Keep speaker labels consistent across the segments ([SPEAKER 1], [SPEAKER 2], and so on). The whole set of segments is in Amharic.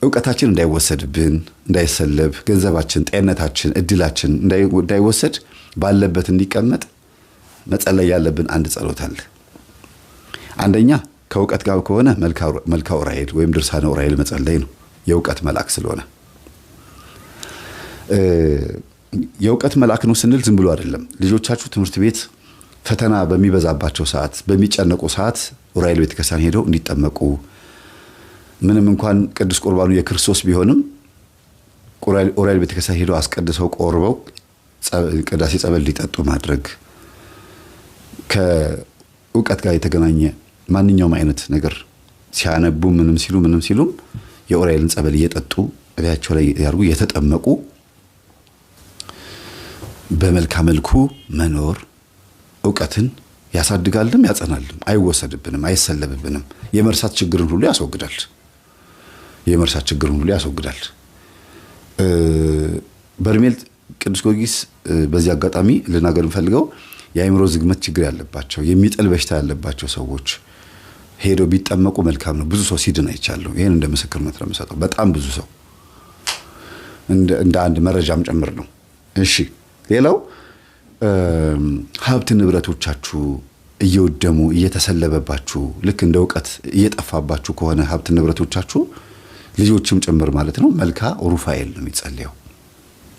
[SPEAKER 1] ዕውቀታችን እንዳይወሰድብን እንዳይሰለብ ገንዘባችን ጤንነታችን እድላችን እንዳይወሰድ ባለበት እንዲቀመጥ መጸለይ ያለብን አንድ ጸሎት አለ አንደኛ ከዕውቀት ጋር ከሆነ መልካው ዑራኤል ወይም ድርሳነ ዑራኤል መጸለይ ነው የዕውቀት መልአክ ስለሆነ የዕውቀት መልአክ ነው ስንል ዝም ብሎ አይደለም ልጆቻችሁ ትምህርት ቤት ፈተና በሚበዛባቸው ሰዓት በሚጨነቁ ሰዓት ዑራኤል ቤተክርስቲያን ሄደው እንዲጠመቁ ምንም እንኳን ቅዱስ ቁርባኑ የክርስቶስ ቢሆንም ዑራኤል ቤተክርስቲያን ሄደው አስቀድሰው ቆርበው ቅዳሴ ጸበል ሊጠጡ ማድረግ ከዕውቀት ጋር የተገናኘ ማንኛውም አይነት ነገር ሲያነቡ ምንም ሲሉ የዑራኤልን ጸበል እየጠጡ እያቸው ላይ ያርጉ የተጠመቁ በመልካም መልኩ መኖር ዕውቀትን ያሳድጋልም ያጸናልም አይወሰድብንም አይሰለብብንም የመርሳት ችግርን ሁሉ ያስወግዳል በርሜል ቅዱስ ጊዮርጊስ በዚህ አጋጣሚ ልናገር እንፈልገው የአይምሮ ዝግመት ችግር ያለባቸው የሚጥል በሽታ ያለባቸው ሰዎች ሄዶ ቢጠመቁ መልካም ነው ብዙ ሰው ሲድን አይቻለሁ ይሄን እንደ ምስክርነት ለምሰጠው በጣም ብዙ ሰው እንደ አንድ መረጃም ጨምር ነው እሺ ሌላው ሀብት ንብረቶቻችሁ እየወደሙ እየተሰለበባችሁ ልክ እንደ ዕውቀት እየጠፋባችሁ ከሆነ ሀብት ንብረቶቻችሁ ልጆችም ጭምር ማለት ነው መልካ ሩፋኤል ነው የሚጸልየው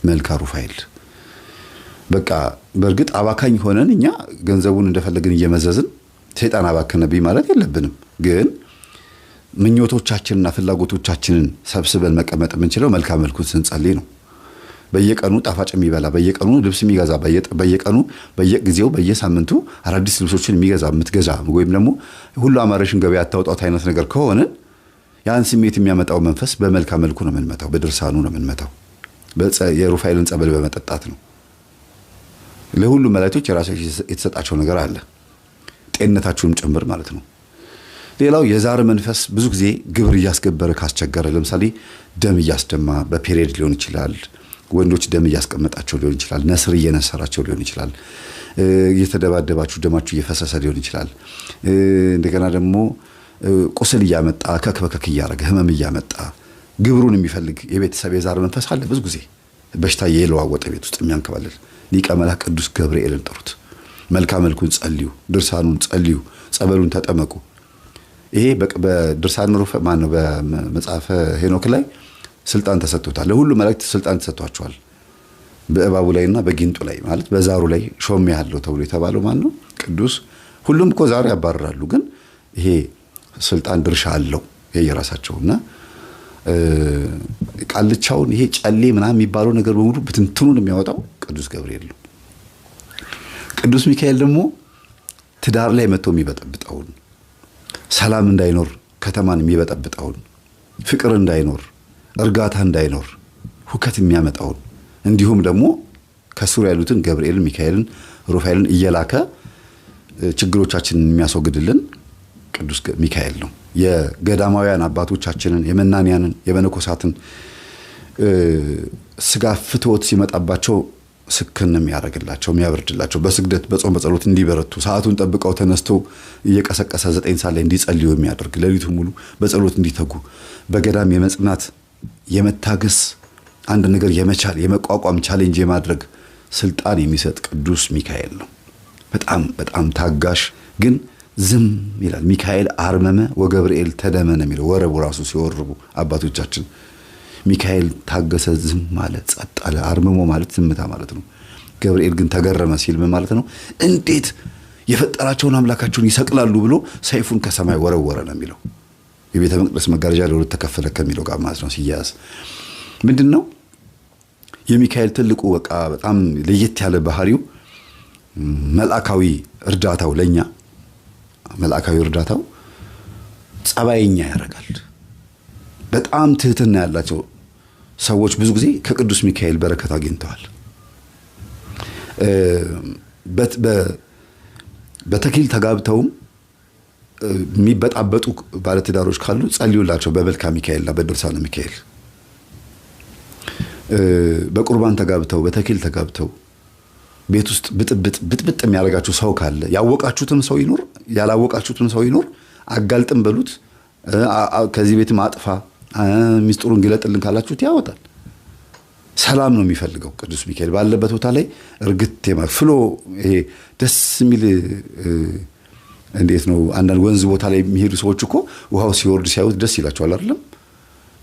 [SPEAKER 1] መልካ ሩፋኤል በቃ በርግጥ አባካኝ ሆነን እኛ ገንዘቡን እንደፈለግን እየመዘዝን ሰይጣን አባከነብኝ ማለት የለብንም ግን ምኞቶቻችንና ፍላጎቶቻችንን ሰብስበን መቀመጥ የምንችለው መልካም መልኩን ስንጸልይ ነው በየቀኑ ጣፋጭ የሚበላ በየቀኑ ልብስ የሚገዛ በየቀኑ በየጊዜው በየሳምንቱ አዳዲስ ልብሶችን የምትገዛ ወይም ደግሞ ሁሉ አማረሽን ገበያ አታውጣት አይነት ነገር ከሆነ ያን ስሜት የሚያመጣው መንፈስ በመልካም መልኩ ነው የምንመታው በድርሳኑ ነው የምንመታው የሩፋኤልን ጸበል በመጠጣት ነው ለሁሉ መላእክቶች የራሳቸው የተሰጣቸው ነገር አለ ጤንነታችሁን ጭምር ማለት ነው ሌላው የዛር መንፈስ ብዙ ጊዜ ግብር እያስገበረ ካስቸገረ ለምሳሌ ደም እያስደማ በፔሪየድ ሊሆን ይችላል ወንዶች ደም እያስቀመጣቸው ሊሆን ይችላል ነስር እየነሰራቸው ሊሆን ይችላል እየተደባደባችሁ ደማችሁ እየፈሰሰ ሊሆን ይችላል እንደገና ደግሞ ቁስል እያመጣ ከከከክ እያረገ ህመም እያመጣ ግብሩን የሚፈልግ የቤተሰብ የዛር መንፈስ አለ ብዙ ጊዜ በሽታ የለዋወጠ ቤት ውስጥ የሚያንከባለል ሊቀ መላእክት ቅዱስ ገብርኤልን ጠሩት መልካም መልኩን ጸልዩ ድርሳኑን ጸልዩ ጸበሉን ተጠመቁ ይሄ በድርሳኑ ማነው በመጽሐፈ ሄኖክ ላይ ስልጣን ተሰጥቶታል ለሁሉ መላእክት ስልጣን ተሰጥቷቸዋል በእባቡ ላይና በጊንጡ ላይ ማለት በዛሩ ላይ ሾም ያለው ተብሎ የተባለው ማነው ቅዱስ ሁሉም እኮ ዛሩ ያባርራሉ ግን ይሄ ስልጣን ድርሻ አለው የየራሳቸውና ቃልቻውን ይሄ ጨሌ ምናምን የሚባለው ነገር በሙሉ ብትንትኑን የሚያወጣው ቅዱስ ገብርኤል ነው ቅዱስ ሚካኤል ደግሞ ትዳር ላይ መጥቶ የሚበጠብጣውን ሰላም እንዳይኖር ከተማን የሚበጠብጣውን ፍቅር እንዳይኖር እርጋታ እንዳይኖር ሁከት የሚያመጣውን እንዲሁም ደግሞ ከሱር ያሉትን ገብርኤል ሚካኤልን ሩፋኤልን እየላከ ችግሮቻችንን የሚያስወግድልን ቅዱስ ሚካኤል ነው የገዳማውያን አባቶቻችንን የመናንያንን የመነኮሳትን ስጋ ፍትወት ሲመጣባቸው ስክንም ያረጋግላቸው የሚያበርድላቸው በስግደት በጾም በጸሎት እንዲበረቱ ሰዓቱን ጠብቀው ተነስተው እየቀሰቀሰ 9 ሰዓት ላይ እንዲጸልዩ የሚያደርግ ሌሊቱን ሙሉ በጸሎት እንዲተጉ በገዳም የመጽናት የመታገስ አንድ ነገር የመቻል የመቋቋም ቻሌንጅ የማድረግ ስልጣን የሚሰጥ ቅዱስ ሚካኤል ነው በጣም በጣም ታጋሽ ግን ዝም ይላል ሚካኤል አርመመ ወገብርኤል ተደመነ የሚለው ወረቡ ራሱ ሲወርቡ አባቶቻችን ሚካኤል ታገሰ ዝም ማለት ጸጥ አለ አርመሞ ማለት ዝምታ ማለት ነው ገብርኤል ግን ተገረመ ሲል ማለት ነው እንዴት የፈጠራቸውን አምላካቸውን ይሰቅላሉ ብሎ ሰይፉን ከሰማይ ወረወረ ነው የሚለው የቤተ መቅደስ መጋረጃ ለሁለት ተከፈለ ከሚለው ጋር ማለት ነው ሲያዝ ምንድነው የሚካኤል ትልቁ በቃ በጣም ለየት ያለ ባህሪው መልአካዊ እርዳታው ለኛ መልአካዊ እርዳታው ጸባይኛ ያረጋል በጣም ትህትና ያላቸው ሰዎች ብዙ ጊዜ ከቅዱስ ሚካኤል በረከት አግኝተዋል በተክሊል ተጋብተውም የሚበጣበጡ ባለትዳሮች ካሉ ጸልዩላቸው በመልካም ሚካኤልና በድርሳነ ሚካኤል በቁርባን ተጋብተው በተክሊል ተጋብተው ቤት ውስጥ ብጥብጥ የሚያረጋችሁ ሰው ካለ ያወቃችሁትም ሰው ይኖር ያላወቃችሁትም ሰው ይኖር አጋልጥም በሉት ከዚህ ቤት ማጥፋ ሚስጥሩን ግለጥልን ካላችሁት ያወጣል። ሰላም ነው የሚፈልገው ቅዱስ ሚካኤል ባለበት ቦታ ላይ እርግጥ ፍሎ ይሄ ደስ የሚል እንዴት ነው አንዳንድ ወንዝ ቦታ ላይ የሚሄዱ ሰዎች እኮ ውሃው ሲወርድ ሲያዩት ደስ ይላቸዋል አይደለም?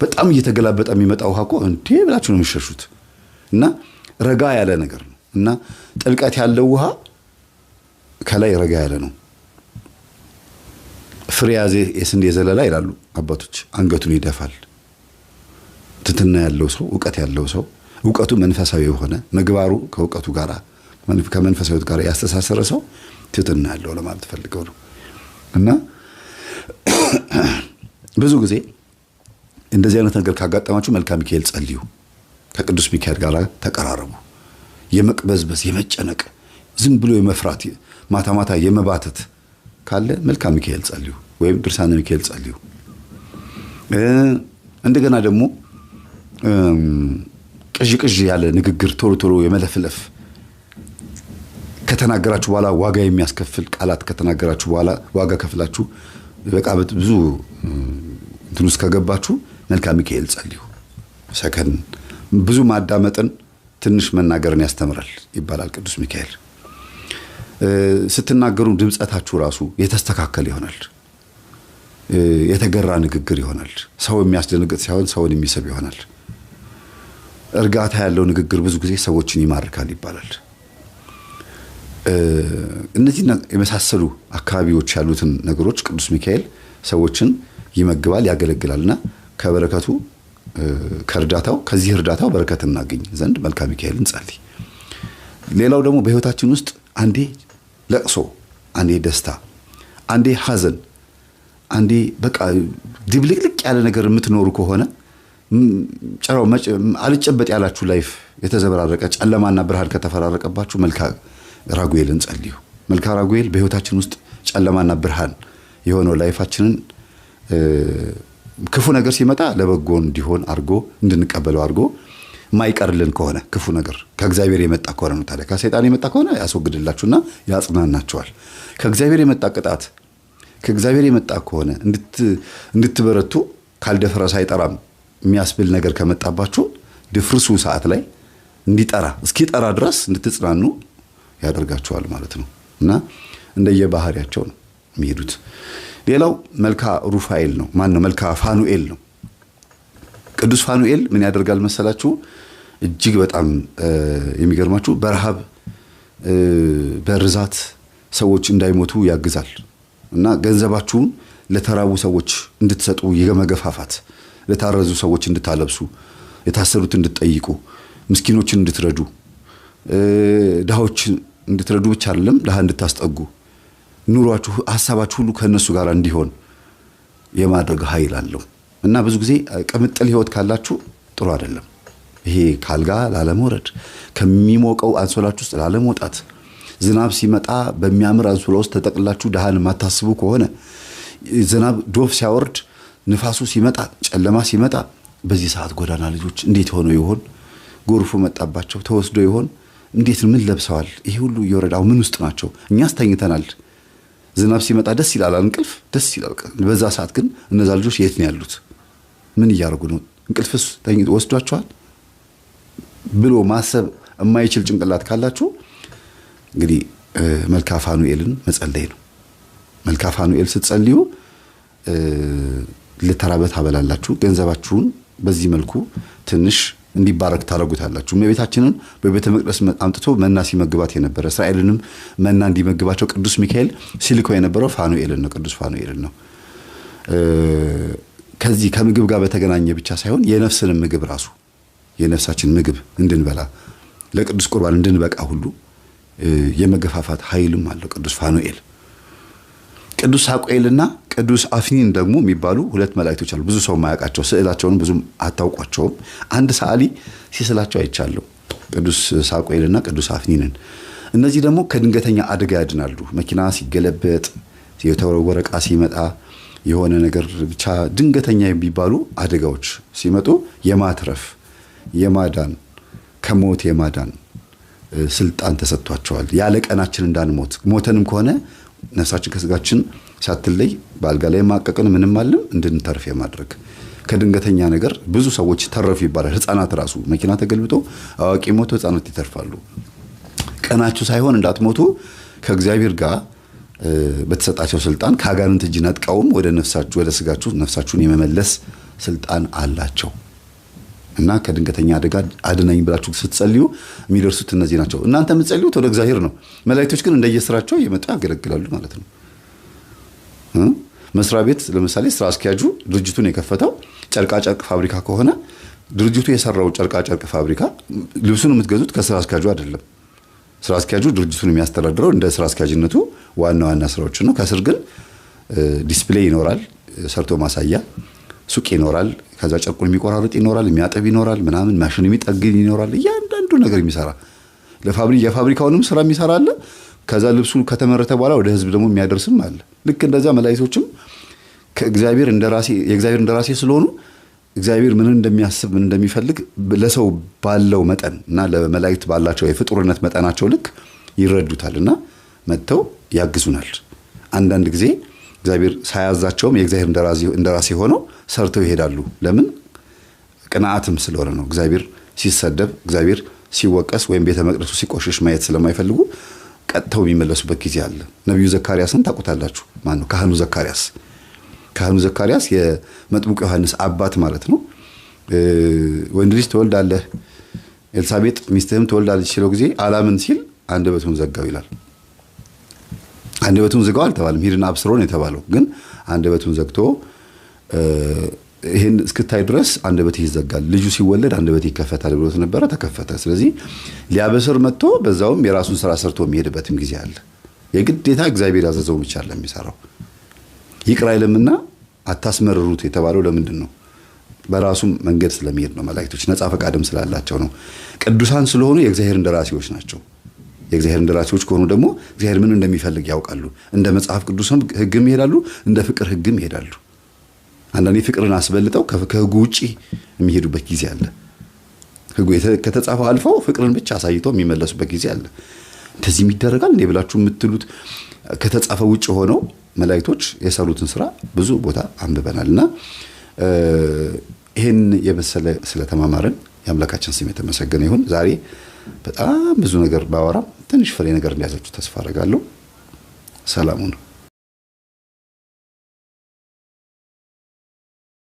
[SPEAKER 1] በጣም እየተገላበጠ የሚመጣ ውሃ እኮ እንዴ ብላችሁ ነው የሚሸሹት። እና ረጋ ያለ ነገር ነው እና ጥልቀት ያለው ውሃ ከላይ ረጋ ያለ ነው። ፍሬ ያዘ የስንዴ ዘለላ ይላሉ አባቶች፣ አንገቱን ይደፋል። ትትና ያለው ሰው ዕውቀት ያለው ሰው ዕውቀቱ መንፈሳዊ የሆነ ምግባሩ ከዕውቀቱ ጋር ከመንፈሳዊት ጋር ያስተሳሰረ ሰው ትትና ያለው ለማለት ፈልገው ነው። እና ብዙ ጊዜ እንደዚህ አይነት ነገር ካጋጠማችሁ መልካ ሚካኤል ጸልዩ፣ ከቅዱስ ሚካኤል ጋር ተቀራረቡ። የመቅበዝበዝ የመጨነቅ ዝም ብሎ የመፍራት ማታ ማታ የመባተት ካለ መልካ ሚካኤል ጸልዩ ወይም ድርሳነ ሚካኤል ጸልዩ። እንደገና ደግሞ ቅዥ ያለ ንግግር ቶሎ ቶሎ የመለፍለፍ ከተናገራችሁ በኋላ ዋጋ የሚያስከፍል ቃላት ከተናገራችሁ በኋላ ዋጋ ከፍላችሁ በቃ ብዙ እንትኑስ ከገባችሁ መልካ ሚካኤል ጸልዩ። ሰከን ብዙ ማዳመጥን ትንሽ መናገርን ያስተምራል ይባላል ቅዱስ ሚካኤል። ስትናገሩ ድምጸታችሁ ራሱ የተስተካከለ ይሆናል። የተገራ ንግግር ይሆናል። ሰው የሚያስደነግጥ ሳይሆን ሰውን የሚስብ ይሆናል። እርጋታ ያለው ንግግር ብዙ ጊዜ ሰዎችን ይማርካል ይባላል። እነዚህ የመሳሰሉ አካባቢዎች ያሉትን ነገሮች ቅዱስ ሚካኤል ሰዎችን ይመግባል፣ ያገለግላልና ከበረከቱ ከርዳታው ከዚህ እርዳታው በረከት እናገኝ ዘንድ መልካ ሚካኤልን ጸልይ። ሌላው ደግሞ በህይወታችን ውስጥ አንዴ ለቅሶ፣ አንዴ ደስታ፣ አንዴ ሐዘን፣ አንዴ በቃ ድብልቅልቅ ያለ ነገር የምትኖሩ ከሆነ ጨራው አልጨበጥ ያላችሁ ላይፍ የተዘበራረቀ ጨለማና ብርሃን ከተፈራረቀባችሁ መልካ ራጉኤልን ጸልዩ። መልካ ራጉኤል በህይወታችን ውስጥ ጨለማና ብርሃን የሆነው ላይፋችንን ክፉ ነገር ሲመጣ ለበጎ እንዲሆን አርጎ እንድንቀበለው አርጎ ማይቀርልን ከሆነ ክፉ ነገር ከእግዚአብሔር የመጣ ከሆነ ነው። ታዲያ ከሰይጣን የመጣ ከሆነ ያስወግድላችሁና ያጽናናችኋል። ከእግዚአብሔር የመጣ ቅጣት ከእግዚአብሔር የመጣ ከሆነ እንድትበረቱ ካልደፈረሰ አይጠራም የሚያስብል ነገር ከመጣባችሁ ድፍርሱ ሰዓት ላይ እንዲጠራ እስኪጠራ ድረስ እንድትጽናኑ ያደርጋችኋል ማለት ነው። እና እንደየባህሪያቸው ነው የሚሄዱት። ሌላው መልካ ሩፋኤል ነው። ማን ነው? መልካ ፋኑኤል ነው። ቅዱስ ፋኑኤል ምን ያደርጋል መሰላችሁ? እጅግ በጣም የሚገርማችሁ በረሃብ በርዛት ሰዎች እንዳይሞቱ ያግዛል። እና ገንዘባችሁን ለተራቡ ሰዎች እንድትሰጡ የመገፋፋት፣ ለታረዙ ሰዎች እንድታለብሱ፣ የታሰሩት እንድትጠይቁ፣ ምስኪኖችን እንድትረዱ፣ ድሃዎች እንድትረዱ ብቻ አይደለም ድሃ እንድታስጠጉ፣ ኑሯችሁ ሐሳባችሁ ሁሉ ከነሱ ጋር እንዲሆን የማድረግ ኃይል አለው። እና ብዙ ጊዜ ቅምጥል ህይወት ካላችሁ ጥሩ አይደለም። ይሄ ካልጋ ላለመውረድ፣ ከሚሞቀው አንሶላችሁ ውስጥ ላለመውጣት፣ ዝናብ ሲመጣ በሚያምር አንሶላ ውስጥ ተጠቅላችሁ ድሃን ማታስቡ ከሆነ፣ ዝናብ ዶፍ ሲያወርድ፣ ንፋሱ ሲመጣ፣ ጨለማ ሲመጣ፣ በዚህ ሰዓት ጎዳና ልጆች እንዴት ሆነው ይሆን? ጎርፉ መጣባቸው ተወስዶ ይሆን? እንዴት ምን ለብሰዋል? ይሄ ሁሉ እየወረዳው ምን ውስጥ ናቸው? እኛስ ተኝተናል። ዝናብ ሲመጣ ደስ ይላል፣ እንቅልፍ ደስ ይላል። በዛ ሰዓት ግን እነዛ ልጆች የት ነው ያሉት? ምን እያደረጉ ነው? እንቅልፍስ ወስዷቸዋል ብሎ ማሰብ የማይችል ጭንቅላት ካላችሁ እንግዲህ መልካ ፋኑኤልን መጸለይ ነው። መልካ ፋኑኤል ስትጸልዩ ለተራበት አበላላችሁ። ገንዘባችሁን በዚህ መልኩ ትንሽ እንዲባረክ ታረጉታላችሁ። እመቤታችንን በቤተ መቅደስ አምጥቶ መና ሲመግባት የነበረ እስራኤልንም መና እንዲመግባቸው ቅዱስ ሚካኤል ሲልከው የነበረው ፋኑኤልን ነው፣ ቅዱስ ፋኑኤልን ነው። ከዚህ ከምግብ ጋር በተገናኘ ብቻ ሳይሆን የነፍስን ምግብ ራሱ የነፍሳችን ምግብ እንድንበላ ለቅዱስ ቁርባን እንድንበቃ ሁሉ የመገፋፋት ኃይልም አለው ቅዱስ ፋኑኤል። ቅዱስ ሳቁኤልና ቅዱስ አፍኒን ደግሞ የሚባሉ ሁለት መላእክቶች አሉ። ብዙ ሰው ማያውቃቸው፣ ስዕላቸውን ብዙ አታውቋቸውም። አንድ ሰዓሊ ሲስላቸው አይቻለሁ፣ ቅዱስ ሳቁኤልና ቅዱስ አፍኒንን። እነዚህ ደግሞ ከድንገተኛ አደጋ ያድናሉ። መኪና ሲገለበጥ፣ የተወረወረ ዕቃ ሲመጣ፣ የሆነ ነገር ብቻ ድንገተኛ የሚባሉ አደጋዎች ሲመጡ የማትረፍ የማዳን ከሞት የማዳን ስልጣን ተሰጥቷቸዋል። ያለ ቀናችን እንዳንሞት፣ ሞተንም ከሆነ ነፍሳችን ከስጋችን ሳትለይ በአልጋ ላይ ማቀቅን ምንም አለም እንድንተርፍ የማድረግ ከድንገተኛ ነገር ብዙ ሰዎች ተረፉ ይባላል። ህፃናት ራሱ መኪና ተገልብጦ አዋቂ ሞቶ ህፃናት ይተርፋሉ። ቀናችሁ ሳይሆን እንዳትሞቱ ከእግዚአብሔር ጋር በተሰጣቸው ስልጣን ከአጋንንት እጅ ነጥቀውም ወደ ነፍሳችሁ ወደ ስጋችሁ ነፍሳችሁን የመመለስ ስልጣን አላቸው። እና ከድንገተኛ አደጋ አድነኝ ብላችሁ ስትጸልዩ የሚደርሱት እነዚህ ናቸው። እናንተ የምትጸልዩት ወደ እግዚአብሔር ነው። መላእክቶች ግን እንደየስራቸው እየመጡ ያገለግላሉ ማለት ነው። መስሪያ ቤት ለምሳሌ ስራ አስኪያጁ ድርጅቱን የከፈተው ጨርቃ ጨርቅ ፋብሪካ ከሆነ ድርጅቱ የሰራው ጨርቃ ጨርቅ ፋብሪካ ልብሱን የምትገዙት ከስራ አስኪያጁ አይደለም። ስራ አስኪያጁ ድርጅቱን የሚያስተዳድረው እንደ ስራ አስኪያጅነቱ ዋና ዋና ስራዎችን ነው። ከስር ግን ዲስፕሌይ ይኖራል፣ ሰርቶ ማሳያ ሱቅ ይኖራል፣ ከዛ ጨርቁን የሚቆራርጥ ይኖራል፣ የሚያጠብ ይኖራል፣ ምናምን ማሽን የሚጠግን ይኖራል። እያንዳንዱ ነገር የሚሰራ የፋብሪካውንም ስራ የሚሰራ አለ። ከዛ ልብሱ ከተመረተ በኋላ ወደ ህዝብ ደግሞ የሚያደርስም አለ። ልክ እንደዛ መላእክቶችም ከእግዚአብሔር እንደራሴ የእግዚአብሔር እንደራሴ ስለሆኑ እግዚአብሔር ምን እንደሚያስብ ምን እንደሚፈልግ ለሰው ባለው መጠን እና ለመላእክት ባላቸው የፍጡርነት መጠናቸው ልክ ይረዱታልና መጥተው ያግዙናል። አንዳንድ ጊዜ እግዚአብሔር ሳያዛቸውም የእግዚአብሔር እንደራሴ ሆነው ሰርተው ይሄዳሉ። ለምን? ቅንዓትም ስለሆነ ነው። እግዚአብሔር ሲሰደብ፣ እግዚአብሔር ሲወቀስ ወይም ቤተ መቅደሱ ሲቆሽሽ ማየት ስለማይፈልጉ ቀጥተው የሚመለሱበት ጊዜ አለ። ነብዩ ዘካርያስን ታውቁታላችሁ። ማን ነው? ካህኑ ዘካርያስ የመጥምቁ ዮሐንስ አባት ማለት ነው። ወንድ ልጅ ትወልዳለህ፣ ኤልሳቤጥ ሚስትህም ትወልዳለች ሲለው ጊዜ አላምን ሲል አንደበቱን ዘጋው ይላል። አንደበቱን ዘጋው አልተባለም፣ ሂድና አብስሮን የተባለው ግን አንደበቱን ዘግቶ ይሄን እስክታይ ድረስ አንደበት ይዘጋል፣ ልጁ ሲወለድ አንደበት ይከፈታል ብሎት ነበር። ተከፈተ። ስለዚህ ሊያበስር መጥቶ በዛውም የራሱን ስራ ሰርቶ የሚሄድበትም ጊዜ አለ። የግዴታ እግዚአብሔር ያዘዘው ብቻ አይደለም የሚሰራው። ይቅር አይልምና አታስመርሩት የተባለው ለምንድን ነው? በራሱም መንገድ ስለሚሄድ ነው። መላእክቶች ነፃ ፈቃድም ስላላቸው ነው። ቅዱሳን ስለሆኑ የእግዚአብሔር እንደራሴዎች ናቸው። የእግዚአብሔር እንደራሴዎች ከሆኑ ደግሞ እግዚአብሔር ምን እንደሚፈልግ ያውቃሉ። እንደ መጽሐፍ ቅዱስም ህግም ይሄዳሉ፣ እንደ ፍቅር ህግም ይሄዳሉ። አንዳንዴ ፍቅርን አስበልጠው ከህጉ ውጪ የሚሄዱበት ጊዜ አለ። ህጉ ከተጻፈው አልፈው ፍቅርን ብቻ አሳይተው የሚመለሱበት ጊዜ አለ። እንደዚህ ይደረጋል እንዴ ብላችሁ የምትሉት ከተጻፈው ውጪ ሆነው መላእክቶች የሰሩትን ስራ ብዙ ቦታ አንብበናልና ይሄን የመሰለ ስለተማማረን የአምላካችን ስም የተመሰገነ ይሁን። ዛሬ በጣም ብዙ ነገር ባወራም ትንሽ ፍሬ ነገር እንዲያዛችሁ ተስፋ አደርጋለሁ። ሰላም ሁኑ።